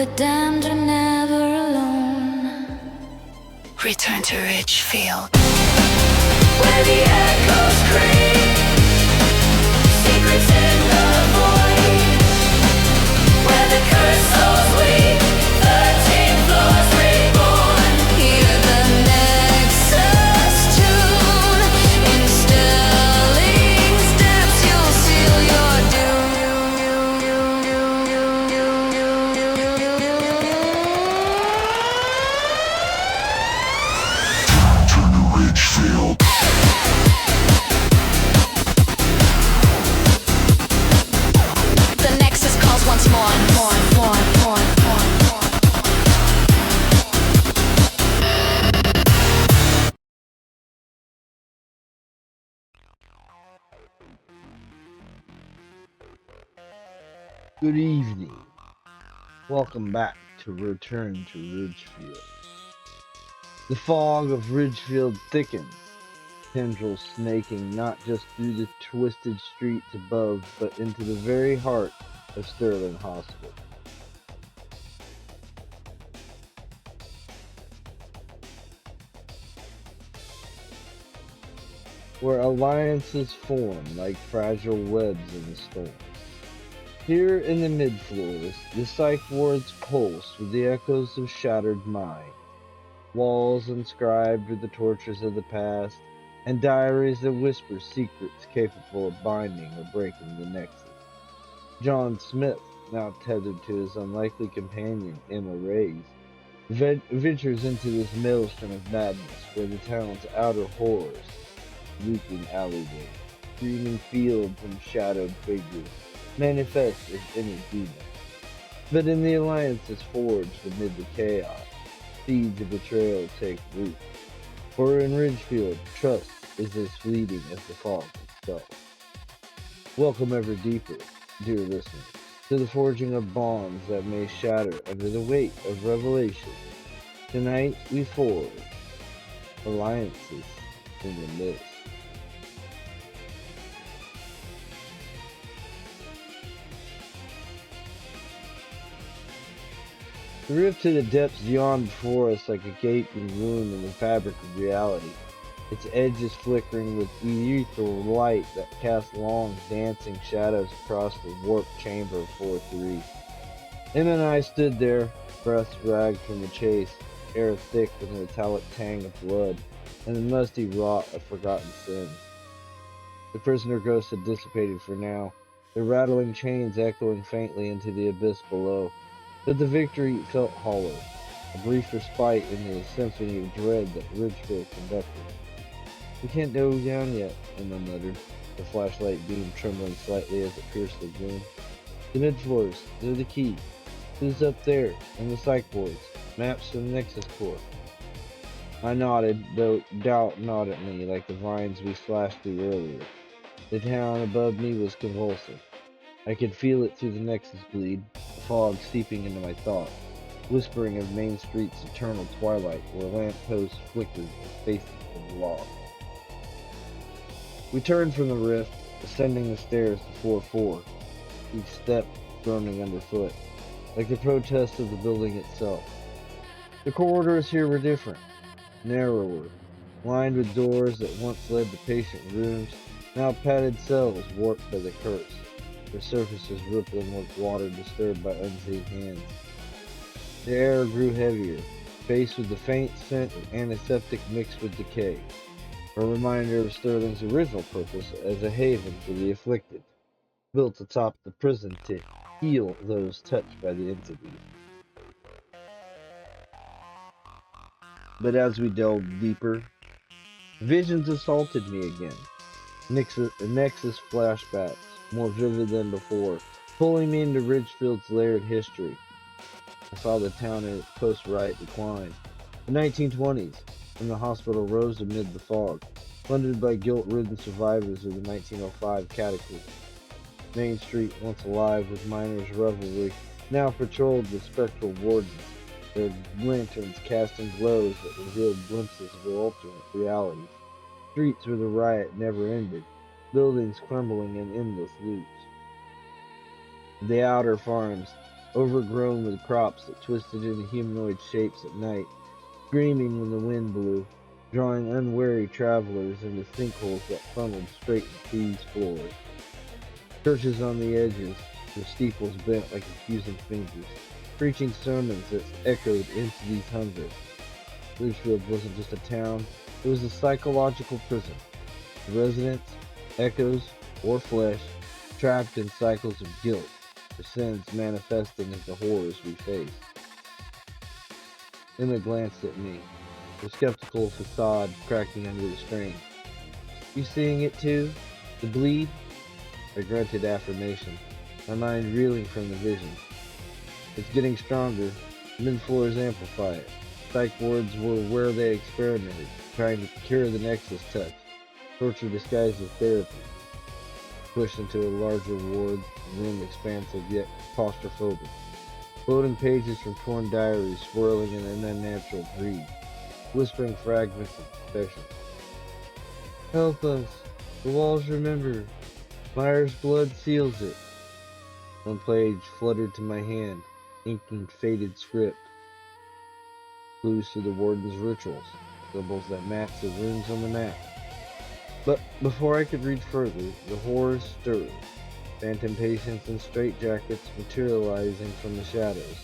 the damned are never alone. Return to Ridgefield, where the echoes creak, secrets in the void, where the cursed souls weep, 13 floors reborn. Hear the nexus tune, instilling steps, you'll seal your doom. Ridgefield. The nexus calls once more. Good evening. Welcome back to Return to Ridgefield. The fog of Ridgefield thickens, tendrils snaking not just through the twisted streets above, but into the very heart of Sterling Hospital. Where alliances form like fragile webs in the storm. Here in the mid-floors, the psych wards pulse with the echoes of shattered minds, walls inscribed with the tortures of the past, and diaries that whisper secrets capable of binding or breaking the nexus. John Smith, now tethered to his unlikely companion, Emma Reyes, ventures into this maelstrom of madness where the town's outer horrors, leaking alleyways, screaming fields, and shadowed figures manifest as inner demons. But in the alliances forged amid the chaos, seeds of betrayal take root. For in Ridgefield, trust is as fleeting as the fog itself. Welcome ever deeper, dear listener, to the forging of bonds that may shatter under the weight of revelation. Tonight we forge alliances in the mist. The rift to the depths yawned before us like a gaping wound in the fabric of reality, its edges flickering with ethereal light that cast long, dancing shadows across the warped chamber of 4-3. Emma and I stood there, breaths dragged from the chase, air thick with the metallic tang of blood, and the musty rot of forgotten sins. The prisoner ghosts had dissipated for now, their rattling chains echoing faintly into the abyss below. But the victory felt hollow, a brief respite in the symphony of dread that Ridgefield conducted. We can't go down yet, Emma muttered, the flashlight beam trembling slightly as it pierced the gloom. The mid-floors, they're the key. Who's up there, in the psych wards? Maps from the Nexus Core. I nodded, though doubt gnawed at me like the vines we slashed through earlier. The town above me was convulsive. I could feel it through the Nexus bleed, the fog seeping into my thoughts, whispering of Main Street's eternal twilight where lampposts flickered as faces of law. We turned from the rift, ascending the stairs to 4-4, each step groaning underfoot, like the protest of the building itself. The corridors here were different, narrower, lined with doors that once led to patient rooms, now padded cells warped by the curse, their surfaces rippling like water disturbed by unseen hands. The air grew heavier, faced with the faint scent of antiseptic mixed with decay, a reminder of Sterling's original purpose as a haven for the afflicted, built atop the prison to heal those touched by the entity. But as we delved deeper, visions assaulted me again. Nexus flashbacks, more vivid than before, pulling me into Ridgefield's layered history. I saw the town in its post-riot decline. The 1920s, when the hospital rose amid the fog, funded by guilt-ridden survivors of the 1905 cataclysm. Main Street, once alive with miners' revelry, now patrolled with spectral wardens, their lanterns casting glows that revealed glimpses of alternate realities. Streets where the riot never ended, buildings crumbling in endless loops. The outer farms, overgrown with crops that twisted into humanoid shapes at night, screaming when the wind blew, drawing unwary travelers into sinkholes that funneled straight into these floors. Churches on the edges, their steeples bent like accusing fingers, preaching sermons that echoed into these hundreds. Ridgefield wasn't just a town, it was a psychological prison. The residents, echoes, or flesh, trapped in cycles of guilt, for sins manifesting as the horrors we face. Emma glanced at me, her skeptical facade cracking under the strain. You seeing it too? The bleed? I grunted affirmation, my mind reeling from the vision. It's getting stronger. Mid floors amplify it. Psych wards were where they experimented, trying to cure the nexus touch. Torture disguised as therapy. Pushed into a larger ward, the room expansive yet claustrophobic. Floating pages from torn diaries swirling in an unnatural breeze. Whispering fragments of confession. Help us. The walls remember. Myers' blood seals it. One page fluttered to my hand, inking faded script. Clues to the warden's rituals, symbols that match the runes on the map. But before I could read further, the horrors stirred. Phantom patients in straitjackets materializing from the shadows,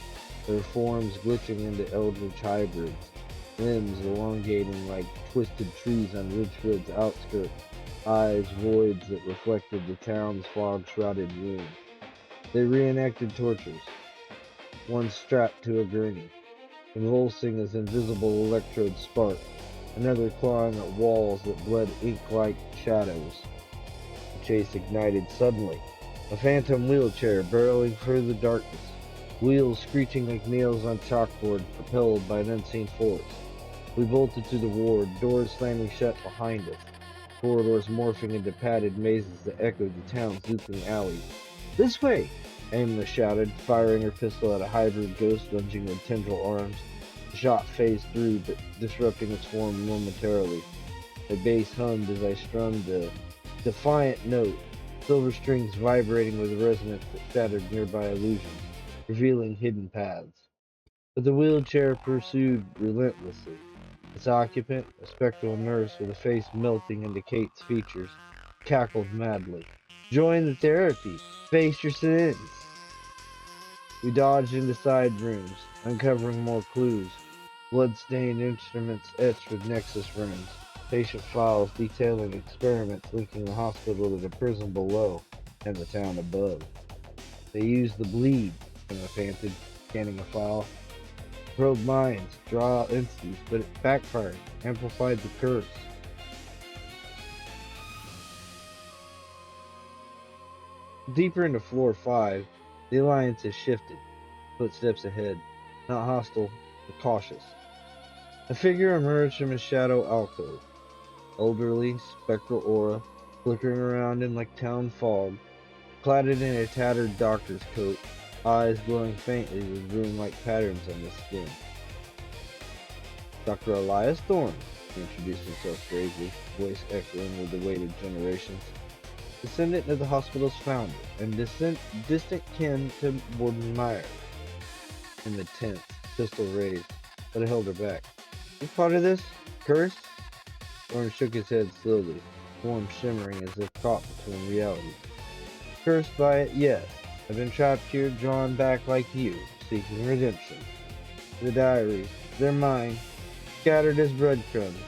their forms glitching into eldritch hybrids, limbs elongating like twisted trees on Ridgefield's outskirts, eyes voids that reflected the town's fog-shrouded ruin. They reenacted tortures, one strapped to a gurney, convulsing as invisible electrodes sparked, another clawing at walls that bled ink-like shadows. The chase ignited suddenly. A phantom wheelchair barreling through the darkness, wheels screeching like nails on chalkboard propelled by an unseen force. We bolted to the ward, doors slamming shut behind us, corridors morphing into padded mazes that echoed the town's looping alleys. This way! Emma shouted, firing her pistol at a hybrid ghost lunging with tendril arms. The shot phased through, but disrupting its form momentarily. The bass hummed as I strummed a defiant note, silver strings vibrating with resonance that shattered nearby illusions, revealing hidden paths. But the wheelchair pursued relentlessly. Its occupant, a spectral nurse with a face melting into Kate's features, cackled madly. Join the therapy! Face your sins! We dodged into side rooms, uncovering more clues. Blood-stained instruments etched with nexus runes. Patient files detailing experiments linking the hospital to the prison below and the town above. They used the bleed, Emma panted, scanning a file. Probe minds, draw out entities, but it backfired, amplified the curse. Deeper into floor 5, the alliance has shifted, footsteps ahead, not hostile, but cautious. A figure emerged from a shadow alcove, elderly, spectral aura, flickering around him like town fog, clad in a tattered doctor's coat, eyes glowing faintly with rune-like patterns on his skin. Dr. Elias Thorne, he introduced himself gravely, voice echoing with the weight of generations. Descendant of the hospital's founder, and distant kin to Warden Myers. In the tense, pistol raised, but I held her back. You part of this? Curse? Thorne shook his head slowly, form shimmering as if caught between realities. Cursed by it, yes. I've been trapped here, drawn back like you, seeking redemption. The diaries, they're mine, scattered as breadcrumbs.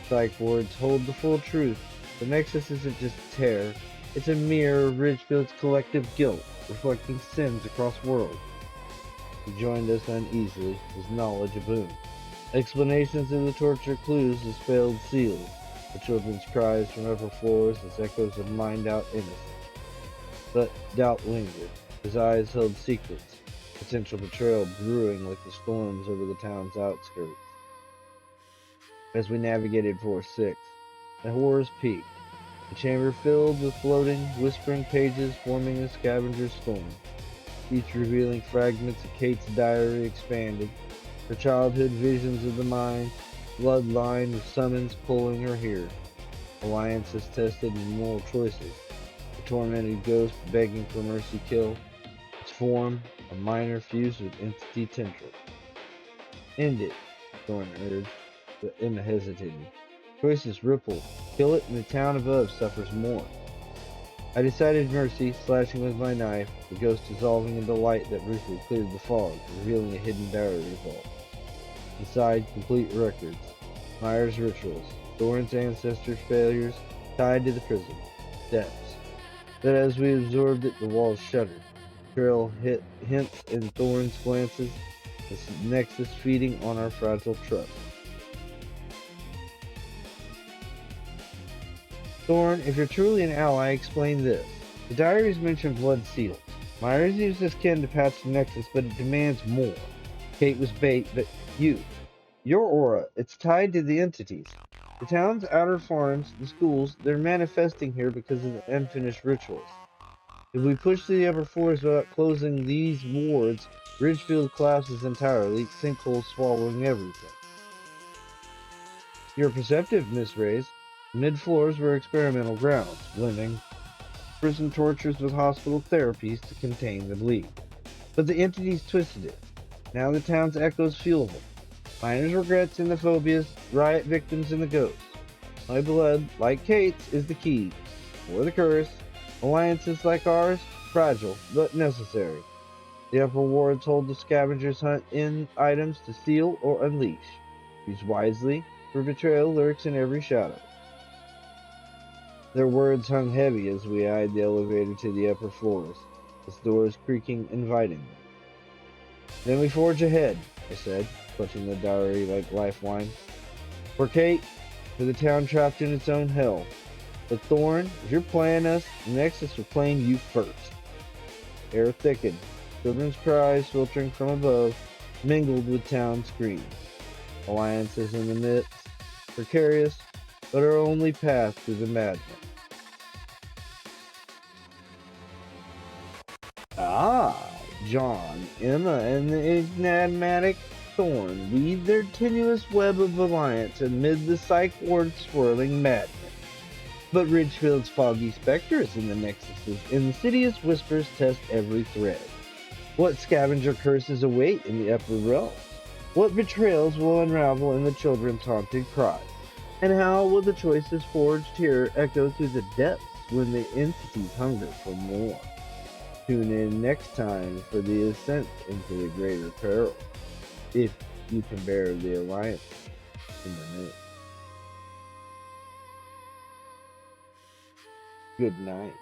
Psych wards hold the full truth. The nexus isn't just a tear, it's a mirror of Ridgefield's collective guilt, reflecting sins across worlds. He joined us uneasily, his knowledge a boon. Explanations of the torture clues as failed seals, the children's cries from upper floors as echoes of mined-out innocence. But doubt lingered. His eyes held secrets, potential betrayal brewing like the storms over the town's outskirts. As we navigated floor 6, the horrors peaked. The chamber filled with floating, whispering pages forming a scavenger's storm. Each revealing fragments of Kate's diary expanded, her childhood visions of the mind, bloodline with summons pulling her here. Alliances tested in moral choices. The tormented ghost begging for mercy kill. Its form, a minor fused with entity tendril. End it, Thorne urged, but Emma hesitated. Choices rippled. Kill it and the town above suffers more. I decided mercy, slashing with my knife, the ghost dissolving into light that briefly cleared the fog, revealing a hidden diary vault. Inside, complete records. Myers' rituals. Thorne's ancestors' failures, tied to the prison. Depths. But as we absorbed it, the walls shuddered. Trail hit hints in Thorne's glances, the nexus feeding on our fragile trust. Thorne, if you're truly an ally, explain this. The diaries mention blood seals. Myers used this kin to patch the nexus, but it demands more. Kate was bait, but your aura, it's tied to the entities. The town's outer farms, the schools, they're manifesting here because of the unfinished rituals. If we push to the upper floors without closing these wards, Ridgefield collapses entirely, sinkholes swallowing everything. You're perceptive, Miss Reyes. Mid-floors were experimental grounds, blending prison tortures with hospital therapies to contain the bleed. But the entities twisted it. Now the town's echoes fuel them. Miners' regrets and the phobias, riot victims and the ghosts. My blood, like Kate's, is the key. Or the curse. Alliances like ours, fragile, but necessary. The upper wards hold the scavengers hunt in items to steal or unleash. Use wisely, for betrayal lurks in every shadow. Their words hung heavy as we eyed the elevator to the upper floors, its doors creaking invitingly. Then we forge ahead, I said, clutching the diary like lifeline. For Kate, for the town trapped in its own hell. But Thorne, if you're playing us, the Nexus will claim you first. Air thickened, children's cries filtering from above, mingled with town screams. Alliances in the midst, precarious, but our only path through the madness. Ah, John, Emma, and the enigmatic Thorne weave their tenuous web of alliance amid the Psych ward swirling madness. But Ridgefield's foggy specter is in the nexuses, and insidious whispers test every thread. What scavenger curses await in the upper realms? What betrayals will unravel in the children's haunted cries? And how will the choices forged here echo through the depths when the entities hunger for more? Tune in next time for the ascent into the greater peril, if you can bear the alliance in the midst. Good night.